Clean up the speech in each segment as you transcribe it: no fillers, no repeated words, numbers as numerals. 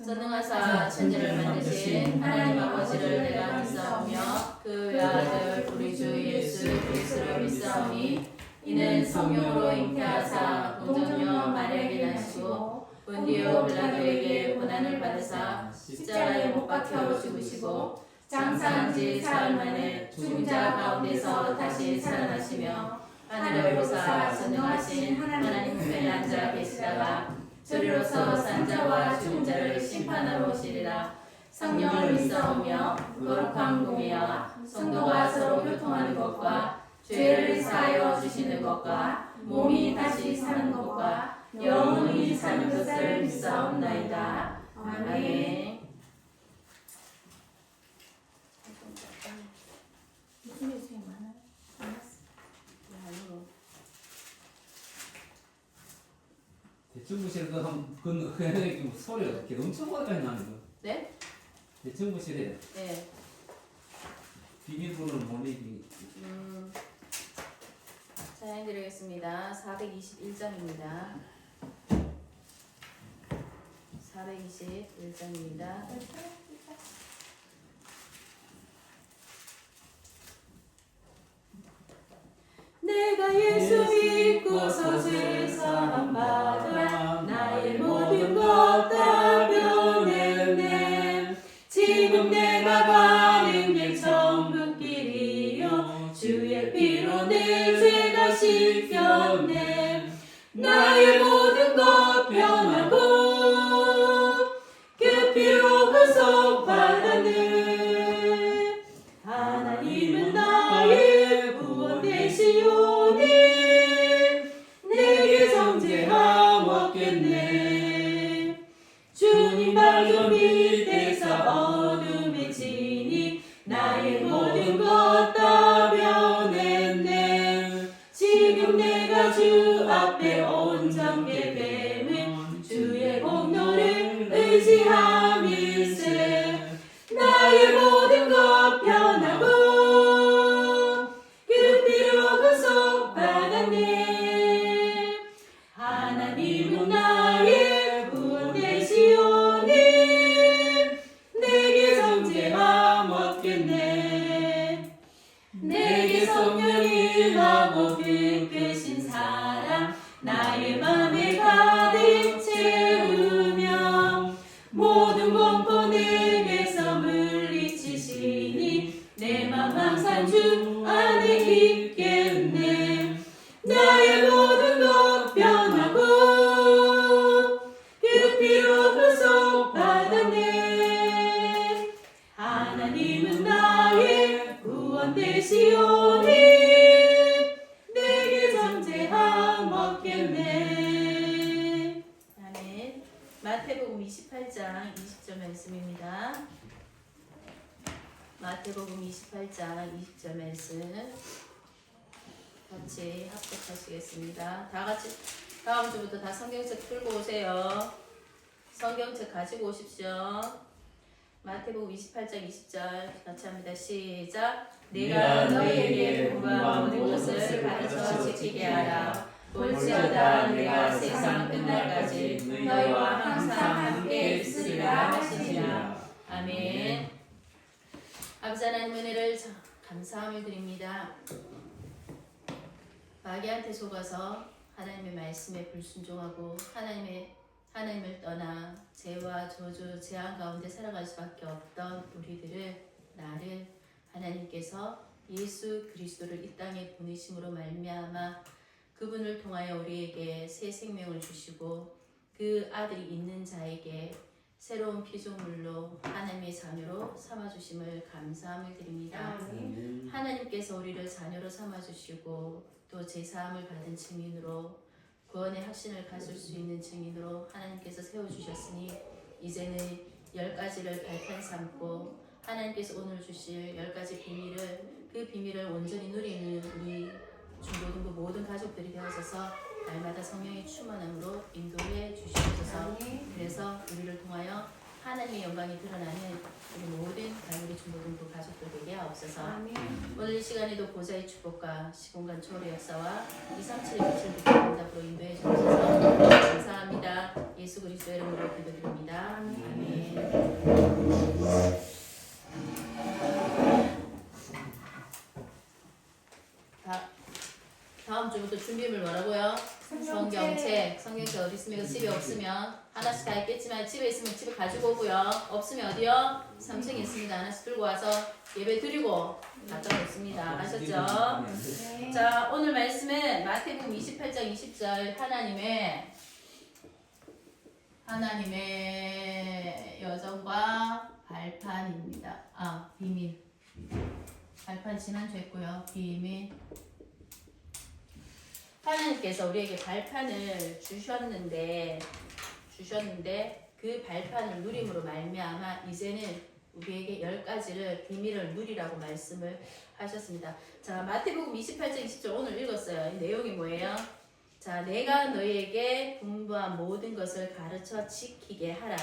전능하사 천지를 만드신 하나님 아버지를 내가 믿사오며 그 외아들 우리 주 예수 그리스도를 믿사오니 이는 성령으로 잉태하사 동정녀 마리아에게 나시고 본디오 빌라도에게 고난을 받으사 십자가에 못 박혀 죽으시고 장사한 지 사흘 만에 죽은 자 가운데서 다시 살아나시며 하늘에 오르사 전능하신 하나님 우편에 앉아 계시다가 저리로서 산 자와 죽은 자를 심판하러 오시리라. 성령을 믿사오며 거룩한 공의와 성도가 서로 교통하는 것과 죄를 사하여 주시는 것과 몸이 다시 사는 것과 영원히 사는 것을 믿사옵나이다. 아멘. 무슨 예수님 많아요? 대충 보시는 그 소리가 이렇게 엄청 오래까지 나는 거. 네? 대충 보시래요. 네. 비밀번호를 몰리기. 찬양드리겠습니다. 421장입니다. 421장입니다. 내가 예수 믿고서 죄사함 받아 나의 모든 것 다 변했네. 지금 내가 가는 길 천국길이요 주의 피로 내 죄 다 씻겼네. 나의 모든 것 변하고 그 피로 구속받았네. 하나님은 나의 구원 되시오니 내게 정죄함 없겠네. 주님 발견 밑에서 어둠에 지니 나의 모든 것 다 변했네. 지금 내가 주 앞에 온전케 뱀은 주의 공로를 의지함일세. 나의 모든 것 변하고 그 피로 구속받았네. 하나님은 나의 구원 되시오니 내게 정죄함 없겠네. 내게 성령 임하고 빛되신 사랑 나의 맘에 가득 채우며 모든 공포 내게서 물리치시니 내 맘 항상 주 안에 있겠네. 나의 모든 것 변하고 그 피로 구속받았네. 하나님은 나의 구원 되시오니 내게 정죄함 없겠네. 아멘. 마태복음 28장 20절 말씀입니다. 마태복음 28장 20절 말씀 같이 합독하시겠습니다. 다 같이 다음 주부터 다 성경책 들고 오세요. 성경책 가지고 오십시오. 마태복음 28장 20절 같이 합니다. 시작. 내가 너희에게 분부한 모든 것을 가르쳐 지키게 하라. 볼지어다 내가 세상 끝날까지 너희와 항상 함께 있으리라 하시니라. 아멘. 아버지 하나님 은혜를 감사함을 드립니다. 마귀한테 속아서 하나님의 말씀에 불순종하고 하나님을 떠나 죄와 저주, 재앙 가운데 살아갈 수밖에 없던 나를 하나님께서 예수 그리스도를 이 땅에 보내심으로 말미암아 그분을 통하여 우리에게 새 생명을 주시고 그 아들이 있는 자에게 새로운 피조물로 하나님의 자녀로 삼아주심을 감사함을 드립니다. 하나님께서 우리를 자녀로 삼아주시고 또 제사함을 받은 증인으로 구원의 확신을 가질 수 있는 증인으로 하나님께서 세워주셨으니 이제는 10가지를 발판 삼고 하나님께서 오늘 주실 10가지 그 비밀을 온전히 누리는 우리 중고등부 모든 가족들이 되어서서 날마다 성령의 충만함으로 인도해 주시옵소서. 그래서 우리를 통하여 하나님의 영광이 드러나는 우리 모든 갈무리 중고등부 가족들 되게 하옵소서. 오늘 이 시간에도 보좌의 축복과 시공간 초월의 역사와 237의 빛을 비추는 응답으로 인도해 주옵소서. 감사합니다. 예수 그리스도 이름으로 기도드립니다. 아멘. 오늘도 준비물 뭐라고요? 성경책 어디 있습니까? 집에 없으면 하나씩 다 있겠지만 집에 있으면 집에 가지고 오고요. 없으면 어디요? 3층에 있습니다. 하나씩 들고 와서 예배 드리고 갖다 놓습니다. 아셨죠? 네. 자, 오늘 말씀은 마태복음 28장 20절 하나님의 여정과 발판입니다. 비밀. 발판 지난주 했고요. 비밀. 하나님께서 우리에게 발판을 주셨는데 그 발판을 누림으로 말미암아 이제는 우리에게 10가지를 비밀을 누리라고 말씀을 하셨습니다. 자, 마태복음 28장 20절 오늘 읽었어요. 이 내용이 뭐예요? 자, 내가 너희에게 분부한 모든 것을 가르쳐 지키게 하라.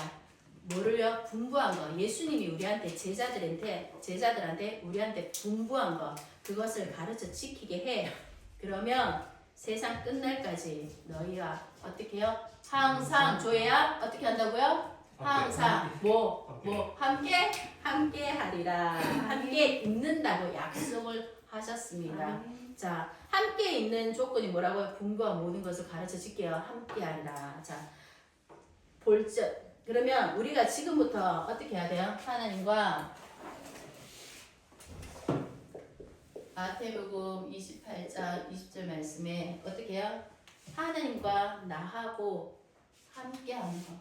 뭐를요? 분부한 거. 예수님이 우리한테 제자들한테 우리한테 분부한 거. 그것을 가르쳐 지키게 해. 그러면 세상 끝날까지 너희와 어떻게 해요? 항상 조회야 어떻게 한다고요? 항상 함께 하리라. 함께 있는다고 약속을 하셨습니다. 자, 함께 있는 조건이 뭐라고요? 분부와 모든 것을 가르쳐 줄게요. 함께 하리라. 자, 그러면 우리가 지금부터 어떻게 해야 돼요? 하나님과 마태복음 28장 20절 말씀에 어떻게 해요? 하나님과 나하고 함께하는 거.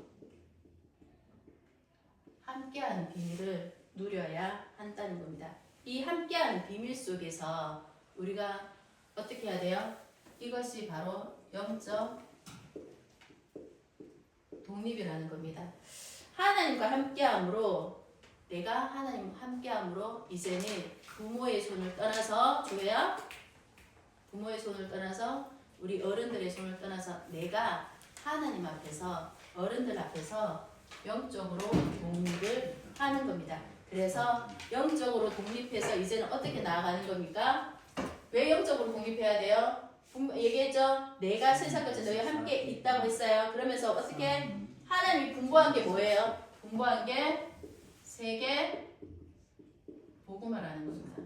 함께하는 비밀을 누려야 한다는 겁니다. 이 함께하는 비밀 속에서 우리가 어떻게 해야 돼요? 이것이 바로 영적 독립이라는 겁니다. 하나님과 함께함으로 내가 하나님과 함께함으로 이제는 부모의 손을 떠나서 조야 부모의 손을 떠나서 우리 어른들의 손을 떠나서 내가 하나님 앞에서 어른들 앞에서 영적으로 독립을 하는 겁니다. 그래서 영적으로 독립해서 이제는 어떻게 나아가는 겁니까? 왜 영적으로 독립해야 돼요? 얘기했죠? 내가 세상까지 너희 함께 있다고 했어요. 그러면서 어떻게 하나님이 분부한 게 뭐예요? 분부한 게 세계 복음화라는 겁니다.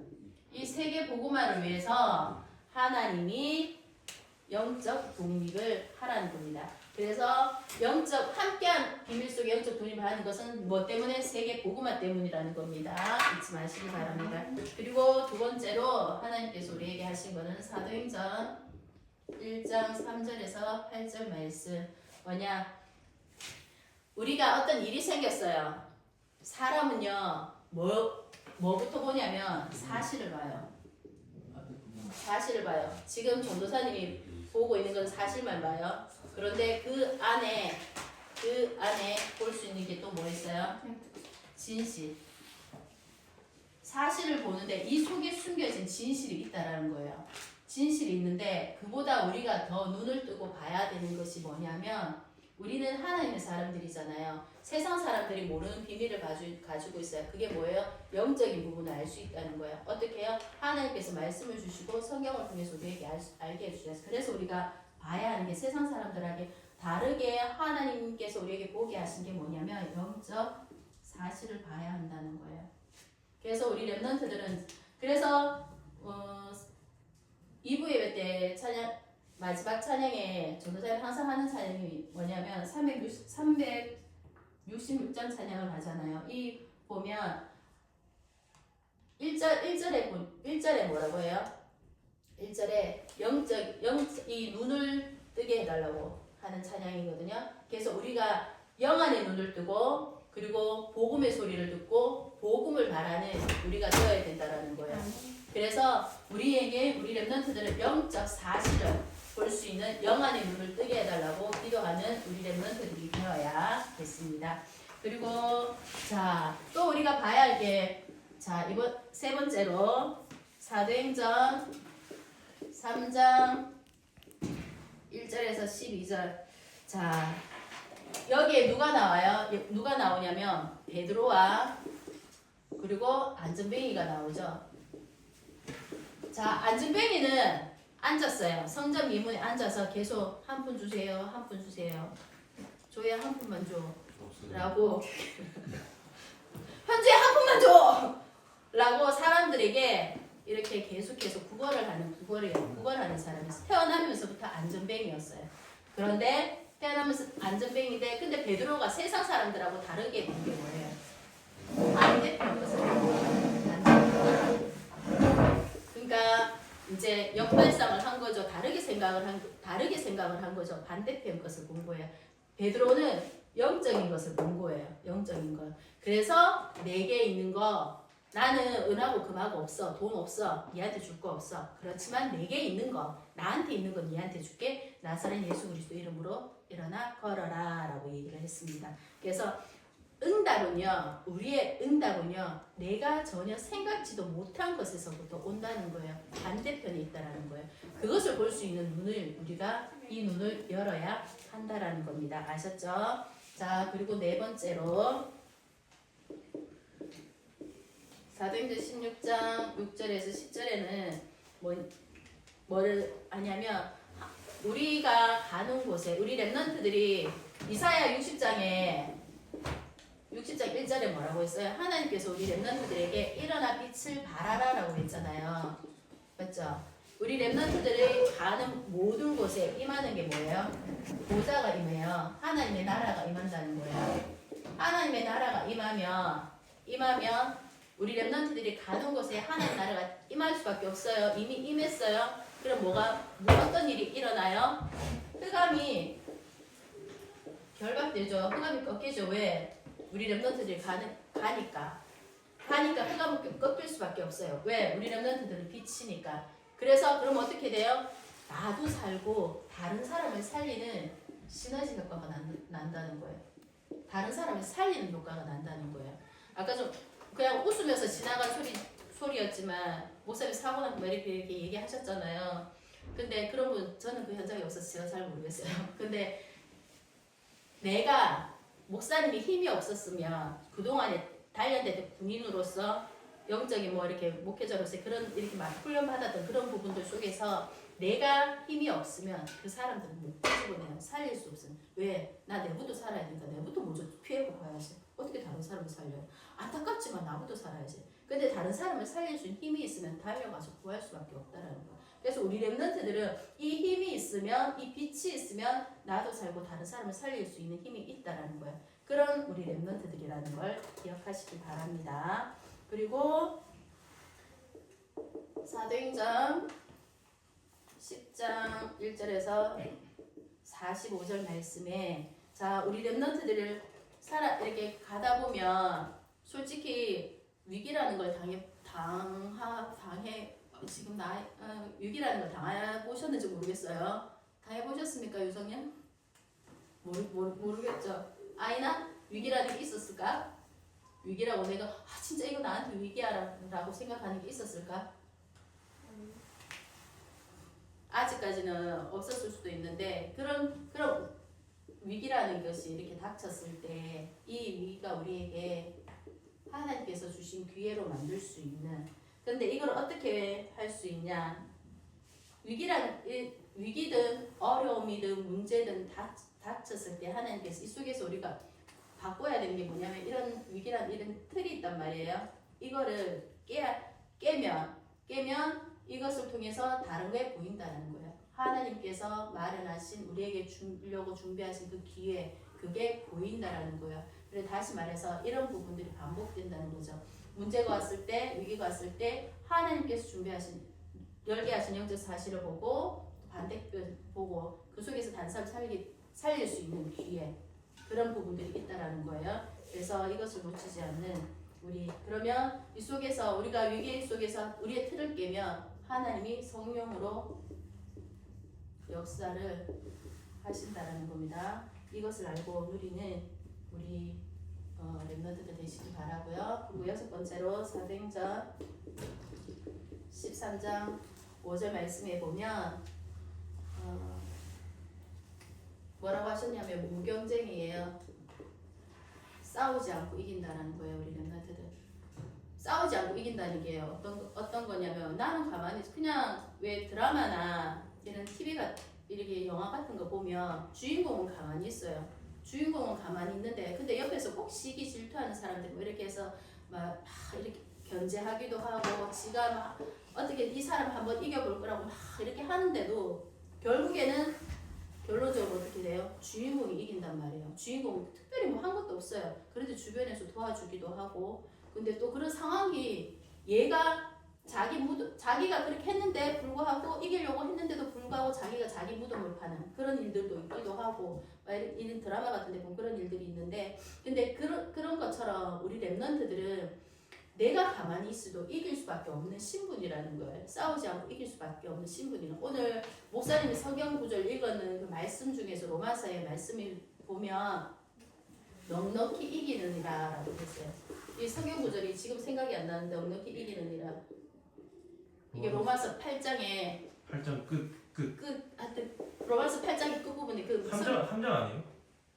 이 세계 복음화를 위해서 하나님이 영적 독립을 하라는 겁니다. 그래서 영적 함께한 비밀 속에 영적 독립을 하는 것은 뭐 때문에? 세계 복음화 때문이라는 겁니다. 잊지 마시기 바랍니다. 그리고 두 번째로 하나님께서 우리에게 하신 것은 사도행전 1장 3절에서 8절 말씀 뭐냐? 우리가 어떤 일이 생겼어요. 사람은요 뭐부터 보냐면 사실을 봐요. 사실을 봐요. 지금 전도사님이 보고 있는 건 사실만 봐요. 그런데 그 안에 볼 수 있는 게 또 뭐 있어요? 진실. 사실을 보는데 이 속에 숨겨진 진실이 있다라는 거예요. 진실이 있는데 그보다 우리가 더 눈을 뜨고 봐야 되는 것이 뭐냐면 우리는 하나님의 사람들이잖아요. 세상 사람들이 모르는 비밀을 가지고 있어요. 그게 뭐예요? 영적인 부분을 알 수 있다는 거예요. 어떻게 해요? 하나님께서 말씀을 주시고 성경을 통해서 우리에게 알게 해주셨어요. 그래서 우리가 봐야 하는 게 세상 사람들에게 다르게 하나님께서 우리에게 보게 하신 게 뭐냐면 영적 사실을 봐야 한다는 거예요. 그래서 우리 렘넌트들은 그래서 2부 예배 때 마지막 찬양에 전도사님 항상 하는 찬양이 뭐냐면 366장 찬양을 하잖아요. 이 보면 1절에 뭐라고 해요? 1절에 이 눈을 뜨게 해달라고 하는 찬양이거든요. 그래서 우리가 영안의 눈을 뜨고 그리고 복음의 소리를 듣고 복음을 바라는 우리가 되어야 된다라는 거예요. 그래서 우리 렘넌트들은 영적 사실을 볼 수 있는 영안의 눈을 뜨게 해달라고 기도하는 우리 렘넌트들이 되어야겠습니다. 그리고 또 우리가 봐야 할 게 이번 세 번째로 사도행전 3장 1절에서 12절. 여기에 누가 나와요? 누가 나오냐면 베드로와 그리고 안전뱅이가 나오죠. 안전뱅이는 앉았어요. 성전 미문에 앉아서 계속 한 푼 주세요. 한 푼 주세요. 조야 한 푼만 줘. 라고 현재 한 푼만 줘! 라고 사람들에게 이렇게 계속해서 구걸하는 사람이 태어나면서부터 안전뱅이였어요. 그런데 태어나면서 안전뱅인데 근데 베드로가 세상 사람들하고 다르게 본 게 뭐예요? 반대편 것을 본 거예요. 그러니까 이제 역발상을 한 거죠. 다르게 생각을 한 거죠. 반대편 것을 본 거예요. 베드로는 영적인 것을 본 거예요. 영적인 것. 그래서 내게 있는 거 나는 은하고 금하고 없어. 돈 없어. 니한테 줄 거 없어. 그렇지만 내게 있는 거 나한테 있는 거 니한테 줄게. 나사렛 예수 그리스도 이름으로 일어나 걸어라 라고 얘기를 했습니다. 그래서 응답은요. 우리의 응답은요. 내가 전혀 생각지도 못한 것에서부터 온다는 거예요. 반대편에 있다라는 거예요. 그것을 볼 수 있는 눈을 우리가 이 눈을 열어야 한다라는 겁니다. 아셨죠? 자, 그리고 네 번째로 사도행전 16장 6절에서 10절에는 뭐를 하냐면 우리가 가는 곳에 우리 렘넌트들이 이사야 60장 1절에 뭐라고 했어요? 하나님께서 우리 렘넌트들에게 일어나 빛을 발하라 라고 했잖아요. 맞죠? 우리 렘넌트들이 가는 모든 곳에 임하는 게 뭐예요? 보좌가 임해요. 하나님의 나라가 임한다는 거예요. 하나님의 나라가 임하면 우리 렘넌트들이 가는 곳에 하나님의 나라가 임할 수밖에 없어요. 이미 임했어요. 그럼 어떤 일이 일어나요? 흑암이 결박되죠. 흑암이 꺾이죠. 왜? 우리 렘넌트들이 가니까 흑암은 꺾일 수밖에 없어요. 왜? 우리 렘넌트들은 빛이니까. 그래서 그럼 어떻게 돼요? 나도 살고 다른 사람을 살리는 시너지 효과가 난다는 거예요. 다른 사람을 살리는 효과가 난다는 거예요. 아까 좀 그냥 웃으면서 지나간 소리였지만 목사님 사고 나고 이렇게 얘기하셨잖아요. 근데 그런 분 저는 그 현장에 없어서 제가 잘 모르겠어요. 근데 내가 목사님이 힘이 없었으면 그동안에 단련된 군인으로서 영적인 이렇게 목회자로서 이렇게 막 훈련받았던 그런 부분들 속에서 내가 힘이 없으면 그 사람들은 못 가지고 내가 살릴 수 없어요. 왜? 나 내부터 살아야 되니까 내부터 먼저 피해고 가야지. 어떻게 다른 사람을 살려요? 안타깝지만 나부터 살아야지. 근데 다른 사람을 살릴 수 있는 힘이 있으면 달려가서 구할 수밖에 없다라는 거예요. 그래서 우리 렘넌트들은 이 힘이 있으면 이 빛이 있으면 나도 살고 다른 사람을 살릴 수 있는 힘이 있다라는 거예요. 그런 우리 렘넌트들이라는 걸 기억하시기 바랍니다. 그리고 사도행전 10장 1절에서 45절 말씀에 자 우리 렘넌트들을 이렇게 가다 보면 솔직히 위기라는 걸 당해 지금 위기라는 걸 당해보셨는지 모르겠어요. 당해보셨습니까 유성님? 모르겠죠. 아이나 위기라는 게 있었을까? 위기라고 내가 진짜 이거 나한테 위기야라고 생각하는 게 있었을까? 아직까지는 없었을 수도 있는데 그런 위기라는 것이 이렇게 닥쳤을 때 이 위기가 우리에게 하나님께서 주신 기회로 만들 수 있는 그런데 이걸 어떻게 할 수 있냐? 위기든 어려움이든 문제든 닥쳤을 때 하나님께서 이 속에서 우리가 바꿔야 되는 게 뭐냐면 이런 위기란 이런 틀이 있단 말이에요. 이거를 깨면 이것을 통해서 다른 거에 보인다는 거예요. 하나님께서 마련하신 우리에게 주려고 준비하신 그 기회 그게 보인다라는 거예요. 그래서 다시 말해서 이런 부분들이 반복된다는 거죠. 문제가 왔을 때 위기가 왔을 때 하나님께서 준비하신 열게 하신 영적 사실을 보고 반대편 보고 그 속에서 다른 사람 살릴 수 있는 기회 그런 부분들이 있다라는 거예요. 그래서 이것을 놓치지 않는 우리 그러면 이 속에서 우리가 위기 속에서 우리의 틀을 깨면 하나님이 성령으로 역사를 하신다라는 겁니다. 이것을 알고 누리는 우리 렘넌트들 되시기 바라고요. 그리고 여섯 번째로 사도행전 13장 5절 말씀에 보면 뭐라고 하셨냐면 무경쟁이에요. 싸우지 않고 이긴다는 거예요. 우리 렘넌트들 싸우지 않고 이긴다는 게 어떤 거냐면 나는 가만히 그냥 왜 드라마나 이런 TV가 이렇게 영화 같은 거 보면 주인공은 가만히 있어요. 주인공은 가만히 있는데 근데 옆에서 꼭 시기 질투하는 사람들 뭐 이렇게 해서 막 이렇게 견제하기도 하고 지가 막 어떻게 이 사람 한번 이겨볼 거라고 막 이렇게 하는데도 결국에는 결론적으로 어떻게 돼요? 주인공이 이긴단 말이에요. 주인공 특별히 뭐 한 것도 없어요. 그런데 주변에서 도와주기도 하고 근데 또 그런 상황이 얘가 자기가 그렇게 했는데 불구하고 이기려고 했는데도 불구하고 자기가 자기 무덤을 파는 그런 일들도 있기도 하고 이런 드라마 같은 데 보면 그런 일들이 있는데 근데 그런 것처럼 우리 랩런트들은 내가 가만히 있어도 이길 수밖에 없는 신분이라는 거예요. 싸우지 않고 이길 수밖에 없는 신분이는 오늘 목사님이 성경 구절 읽었는 그 말씀 중에서 로마서의 말씀을 보면 넉넉히 이기느니라 라고 했어요. 이 성경 구절이 지금 생각이 안 나는데 넉넉히 이기느니라 이게 로마서 8장에 8장 끝 하여튼 로마서 8장의 끝부분에 그 3장 아니에요?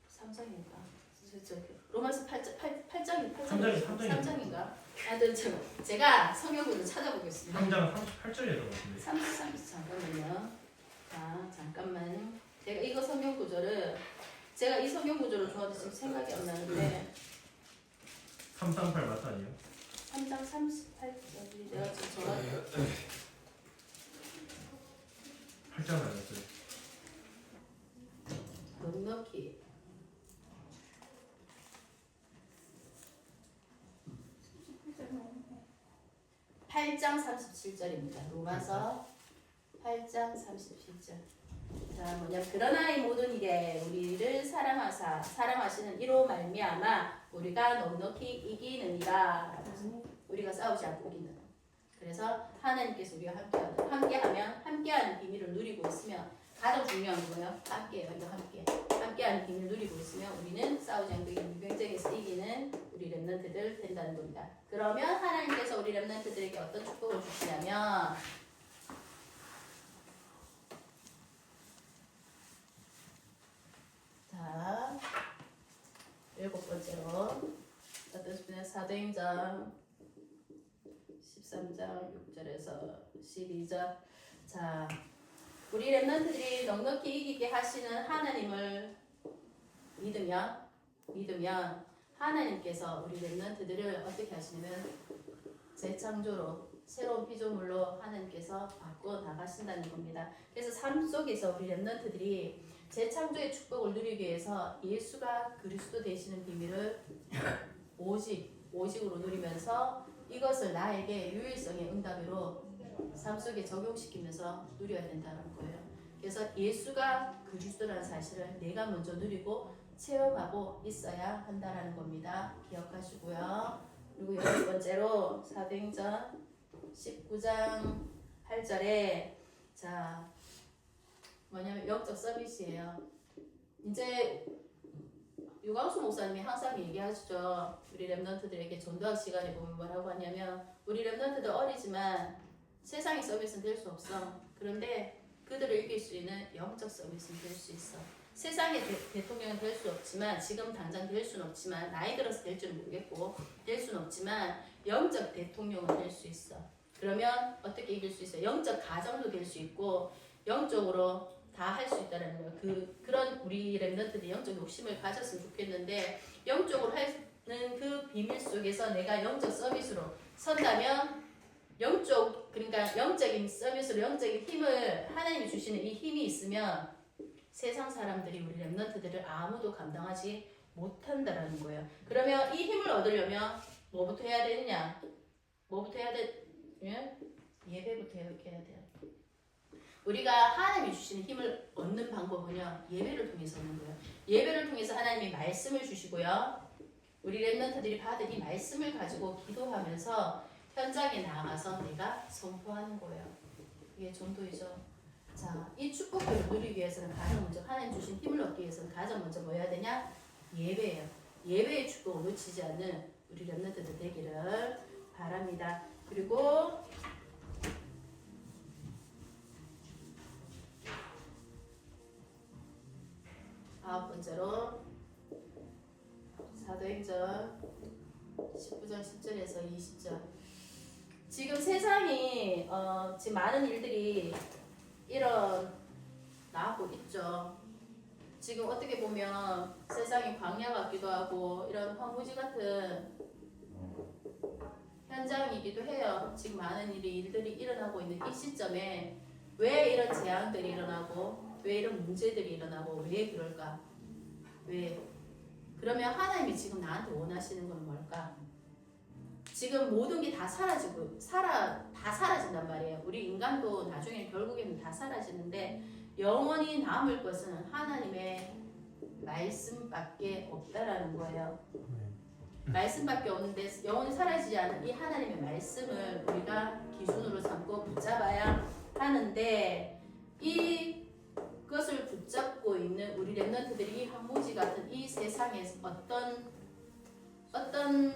3장인가? 로마서 8장이 3장인가? 하여튼 제가 성경을 찾아보겠습니다. 3장 38절이었던 것 같은데 30 잠깐만요. 자 잠깐만. 제가 이거 성경 구절을 제가 이 성경 구절을 좋아해서 지금 생각이 안 나는데 338 맞다 아니에요? 3장 38절이 내가 지금 정확히 8장 아니었어요? 넉넉히 8장 37절입니다. 로마서 8장 37절. 자, 뭐냐 그러나 이 모든 일에 우리를 사랑하시는 이로 말미암아 우리가 넉넉히 이기느니라. 우리가 싸우지 않고 이기는. 그래서 하나님께서 우리가 함께하는 비밀을 누리고 있으면 가장 중요한 거예요. 함께해요. 이거 함께하는 비밀을 누리고 있으면 우리는 싸우지 않고 이기는 경쟁에서 이기는 우리 랩런트들 된다는 겁니다. 그러면 하나님께서 우리 랩런트들에게 어떤 축복을 주시냐면 자 7번째로 어떠십니까? 사도행전 13장 6절에서 12절. 자, 우리 랩런트들이 넉넉히 이기게 하시는 하나님을 믿으면 하나님께서 우리 랩런트들을 어떻게 하시냐면 재창조로 새로운 피조물로 하나님께서 바꿔 나가신다는 겁니다. 그래서 삶 속에서 우리 랩런트들이 재창조의 축복을 누리기 위해서 예수가 그리스도 되시는 비밀을 오직으로 누리면서 이것을 나에게 유일성의 응답으로 삶 속에 적용시키면서 누려야 된다는 거예요. 그래서 예수가 그리스도라는 사실을 내가 먼저 누리고 체험하고 있어야 한다는 겁니다. 기억하시고요. 그리고 8번째로 사도행전 19장 8절에 자 뭐냐면 영적 서비스예요. 이제 유광수 목사님이 항상 얘기하시죠. 우리 랩런트들에게 전도학 시간에 보면 뭐라고 하냐면 우리 랩런트들 어리지만 세상의 서비스는 될 수 없어. 그런데 그들을 이길 수 있는 영적 서비스는 될 수 있어. 세상의 대통령은 될 수 없지만 지금 당장 될 수는 없지만 나이 들어서 될 줄은 모르겠고 될 수는 없지만 영적 대통령은 될 수 있어. 그러면 어떻게 이길 수 있어? 영적 가정도 될 수 있고 영적으로 다 할 수 있다는 거예요. 그런 우리 랩런트들이 영적 욕심을 가졌으면 좋겠는데 영적으로 하는 그 비밀 속에서 내가 영적 서비스로 선다면 그러니까 영적인 서비스로 영적인 힘을 하나님이 주시는 이 힘이 있으면 세상 사람들이 우리 랩런트들을 아무도 감당하지 못한다라는 거예요. 그러면 이 힘을 얻으려면 뭐부터 해야 되느냐? 뭐부터 해야 돼? 예? 예배부터 해야 돼요. 우리가 하나님이 주시는 힘을 얻는 방법은요. 예배를 통해서 얻는 거예요. 예배를 통해서 하나님이 말씀을 주시고요. 우리 랩런트들이 받은 이 말씀을 가지고 기도하면서 현장에 나가서 내가 선포하는 거예요. 이게 전도이죠. 자, 이 축복을 누리기 위해서는 가장 먼저 하나님 주신 힘을 얻기 위해서는 가장 먼저 뭐 해야 되냐? 예배예요. 예배의 축복을 놓치지 않는 우리 랩런트들 되기를 바랍니다. 그리고 9번째로 사도행전 19장 10절에서 20절. 지금 세상이 지금 많은 일들이 일어나고 있죠. 지금 어떻게 보면 세상이 광야 같기도 하고 이런 황무지 같은 현장이기도 해요. 지금 많은 일들이 일어나고 있는 이 시점에 왜 이런 재앙들이 일어나고 왜 이런 문제들이 일어나고 왜 그럴까? 왜? 그러면 하나님이 지금 나한테 원하시는 건 뭘까? 지금 모든 게 다 사라지고 다 사라진단 말이에요. 우리 인간도 나중에 결국에는 다 사라지는데 영원히 남을 것은 하나님의 말씀밖에 없다라는 거예요. 말씀밖에 없는데 영원히 사라지지 않은 이 하나님의 말씀을 우리가 기준으로 삼고 붙잡아야 하는데 이것을 붙잡고 있는 우리 렘넌트들이 이 황무지 같은 이 세상에서 어떤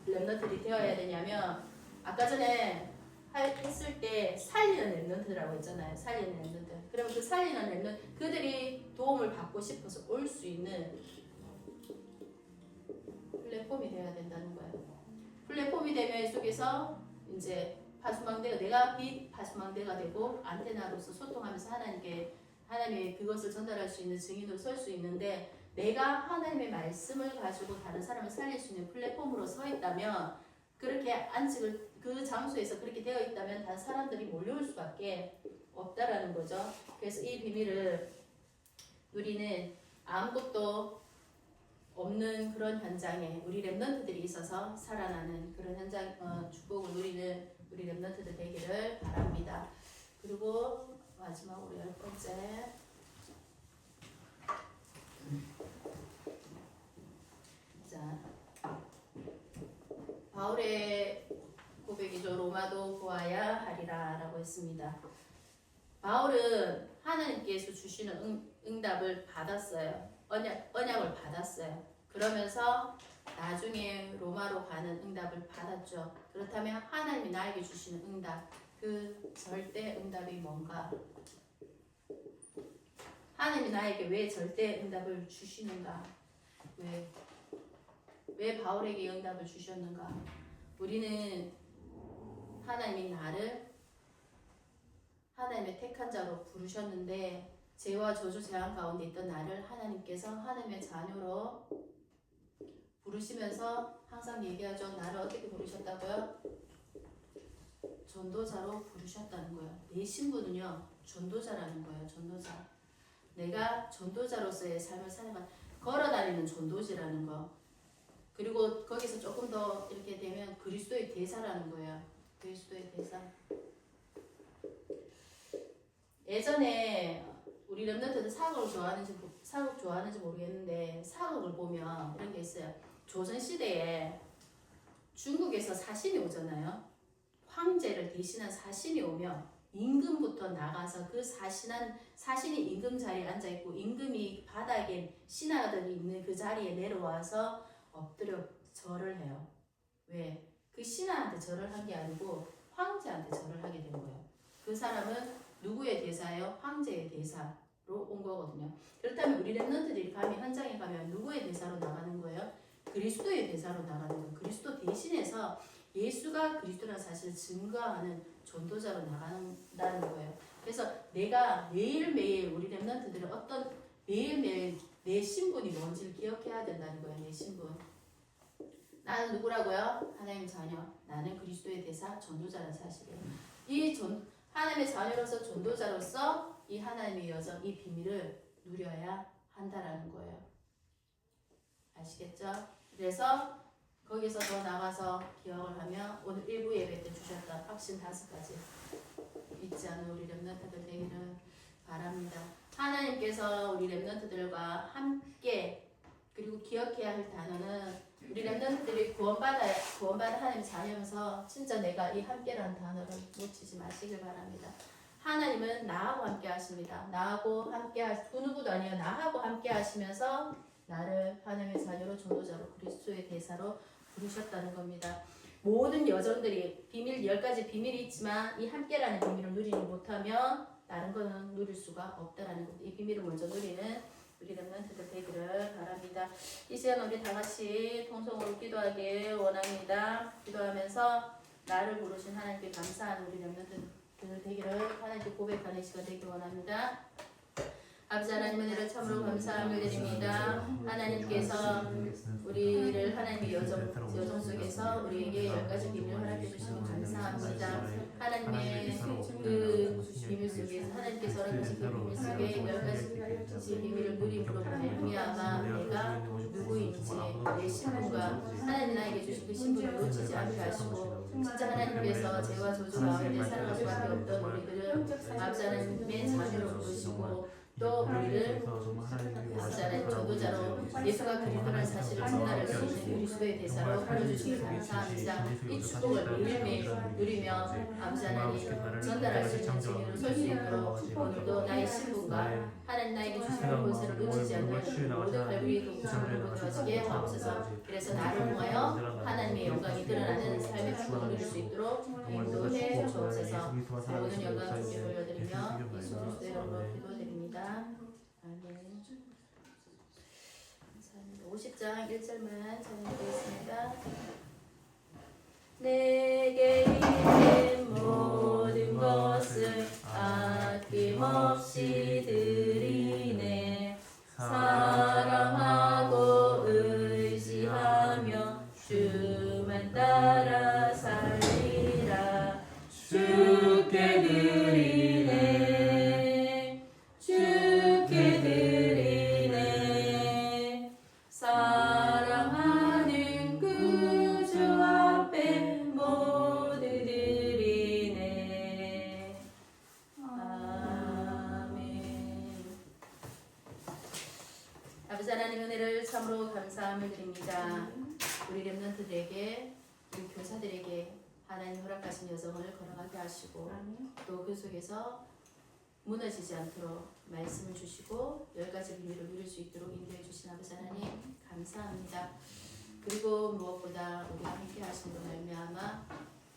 렘넌트들이 되어야 되냐면 아까 전에 했을 때 살리는 렘넌트라고 했잖아요. 살리는 렘넌트. 그러면 그 살리는 렘넌트 그들이 도움을 받고 싶어서 올 수 있는 플랫폼이 되어야 된다는 거예요. 플랫폼이 되면 이 속에서 이제 파수망대가 내가 빛 파수망대가 되고 안테나로서 소통하면서 하나님의 그것을 전달할 수 있는 증인으로 설 수 있는데 내가 하나님의 말씀을 가지고 다른 사람을 살릴 수 있는 플랫폼으로 서 있다면 그렇게 안식을 그 장소에서 그렇게 되어 있다면 다른 사람들이 몰려올 수밖에 없다라는 거죠. 그래서 이 비밀을 우리는 아무것도 없는 그런 현장에 우리 렘넌트들이 있어서 살아나는 그런 현장 축복을 누리는 우리 렘넌트들 되기를 바랍니다. 그리고 마지막으로 10번째 자 바울의 고백이죠. 로마도 보아야 하리라 라고 했습니다. 바울은 하나님께서 주시는 응답을 받았어요. 언약을 받았어요. 그러면서 나중에 로마로 가는 응답을 받았죠. 그렇다면 하나님이 나에게 주시는 응답, 그 절대 응답이 뭔가? 하나님이 나에게 왜 절대 응답을 주시는가? 왜 바울에게 응답을 주셨는가? 우리는 하나님이 나를 하나님의 택한 자로 부르셨는데 죄와 저주 재앙 가운데 있던 나를 하나님께서 하나님의 자녀로 부르시면서 항상 얘기하죠. 나를 어떻게 부르셨다고요? 전도자로 부르셨다는 거예요. 내 신분은요. 전도자라는 거예요. 전도자. 내가 전도자로서의 삶을 살아가 걸어다니는 전도지라는 거. 그리고 거기서 조금 더 이렇게 되면 그리스도의 대사라는 거예요. 그리스도의 대사. 예전에 우리 렘넌트들 사극을 좋아하는지 모르겠는데 사극을 보면 이런 게 있어요. 조선시대에 중국에서 사신이 오잖아요. 황제를 대신한 사신이 오면 임금부터 나가서 그 사신이 임금 자리에 앉아있고 임금이 바닥에 신하들이 있는 그 자리에 내려와서 엎드려 절을 해요. 왜? 그 신하한테 절을 한 게 아니고 황제한테 절을 하게 된 거예요. 그 사람은 누구의 대사예요? 황제의 대사로 온 거거든요. 그렇다면 우리 렘넌트들이 현장에 가면 누구의 대사로 나가는 거예요? 그리스도의 대사로 나가는 거예요. 그리스도 대신해서 예수가 그리스도라는 사실을 증거하는 전도자로 나간다는 거예요. 그래서 내가 매일매일 우리 렘넌트들은 매일매일 내 신분이 뭔지를 기억해야 된다는 거예요. 내 신분. 나는 누구라고요? 하나님 자녀. 나는 그리스도의 대사 전도자라는 사실이에요. 하나님의 자녀로서 전도자로서 이 하나님의 여정, 이 비밀을 누려야 한다라는 거예요. 아시겠죠? 그래서 거기서 더 나가서 기억을 하면 오늘 1부 예배 때 주셨던 확신 5가지 잊지 않은 우리 렘넌트들 되기를 바랍니다. 하나님께서 우리 렘넌트들과 함께 그리고 기억해야 할 단어는 우리 렘넌트들이 구원받은 하나님 자녀면서 진짜 내가 이 함께라는 단어를 놓치지 마시길 바랍니다. 하나님은 나하고 함께 하십니다. 나하고 함께 그 누구도 아니에요. 나하고 함께 하시면서 나를 하나님의 자녀로 전도자로 그리스도의 대사로 부르셨다는 겁니다. 모든 여정들이 10가지 비밀이 있지만 이 함께라는 비밀을 누리지 못하면 다른 거는 누릴 수가 없다라는 겁니다. 이 비밀을 먼저 누리는 우리 렘넌트들 되기를 바랍니다. 이 시간 우리 다 같이 통성으로 기도하길 원합니다. 기도하면서 나를 부르신 하나님께 감사한 우리 렘넌트들 되기를 하나님께 고백하는 시간 되길 원합니다. 아버지 하나님 은혜를 참으로 감사함을 드립니다. 하나님께서 우리를 하나님의 여정 속에서 우리에게 10가지 비밀을 허락해 주시니 감사합니다. 하나님의 그 비밀 속에서 하나님께서 허락하신 그 비밀 속에 10가지 비밀을 누림으로 말미암아 내가 누구인지 내 신분과 하나님 나에게 주신 그 신분을 놓치지 않게 하시고 진짜 하나님께서 죄와 저주 가운데 살아갈 수밖에 없던 우리들을 아버지 하나님의 자녀로 부르시고 또 우리를 아버지 하나님 전도자로 예수가 그리스도라는 사실을 전달할 수 있는 그리스도의 대사로 불러주시기 감사합니다. 이 축복을 매일매일 누리며 아버지 하나님 전달할 수 있는 증인으로 설 수 있도록 오늘도 나의 신분과 하나님 나에게 주신 본세를 놓치지 않는 모든 갈구리도 구성으로 되어지게 하옵소서. 그래서 나를 통하여 하나님의 영광이 드러나는 삶의 축복을 누릴 수 있도록 인도해 주옵소서. 모든 영광 주께 돌려드리며 예수 그리스도의 이름으로 기도드립니다. 아멘. 감사합니다. 50장 1절만 전해드리겠습니다. 내게 있는 모든 것을 아낌없이 드리네. 사랑하고 의지하며 주만 따라 살리라. 주께 드리네. 주께 드리네. 사랑하는 그 주 앞에 모두 드리네. 아멘. 아버지 하나님 은혜를 참으로 감사함을 드립니다. 우리 렘넌트들에게 우리 교사들에게 하나님 허락하신 여정을 걸어가게 하시고 또 그 속에서 무너지지 않도록 말씀을 주시고 10가지 비밀을 누릴 수 있도록 인도해 주신 아버지 하나님 감사합니다. 그리고 무엇보다 우리와 함께 하신 분 말미암아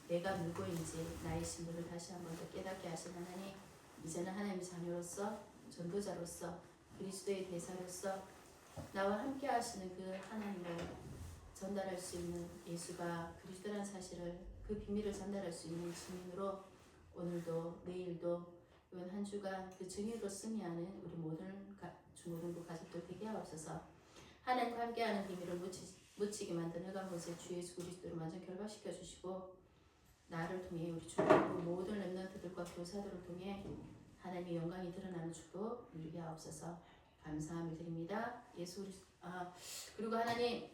내가 누구인지 나의 신분을 다시 한 번 더 깨닫게 하신 하나님, 이제는 하나님의 자녀로서 전도자로서 그리스도의 대사로서 나와 함께 하시는 그 하나님을 전달할 수 있는 예수가 그리스도라는 사실을 그 비밀을 전달할 수 있는 증인으로 오늘도 내일도 이번 한 주간 그 증인으로 승리하는 우리 모든 중고등부 가족들 되게 하옵소서. 하나님과 함께하는 비밀을 묻히게 만든 흑암 것을 주 예수 그리스도로 완전 결박시켜 주시고 나를 통해 우리 중고등부 모든 렘넌트들과 교사들을 통해 하나님의 영광이 드러나는 축복 누리게 하옵소서. 감사함을 드립니다. 예수 그리스도. 그리고 하나님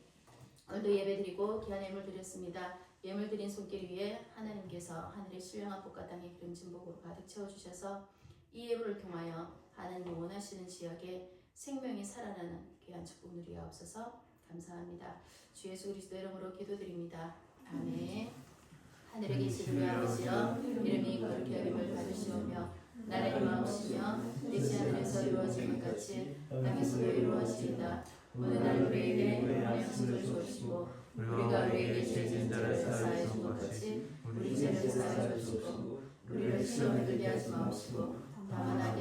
오늘도 예배드리고 귀한 예물 드렸습니다. 예물 드린 손길 위에 하나님께서 하늘의 신령한 복과 땅의 기름진 복으로 가득 채워주셔서 이 예물을 통하여 하나님이 원하시는 지역에 생명이 살아나는 귀한 축복 누리게 하옵소서. 감사합니다. 주 예수 그리스도 이름으로 기도드립니다. 아멘. 하늘에 계신 우리 아버지여, 이름이 거룩히 여김을 받으시오며 나라의 마음이시며 뜻이 하늘에서 이루어진 것 같이 땅에서도 이루어지이다. 오늘 날 우리에게 우리의 양식을 주시고 우리가 우리에게 죄 지은 자를 사하여 준 것 같이 우리 죄를 사하여 주시고 우리를 시험에 들게 하지 마옵시고 다만 악에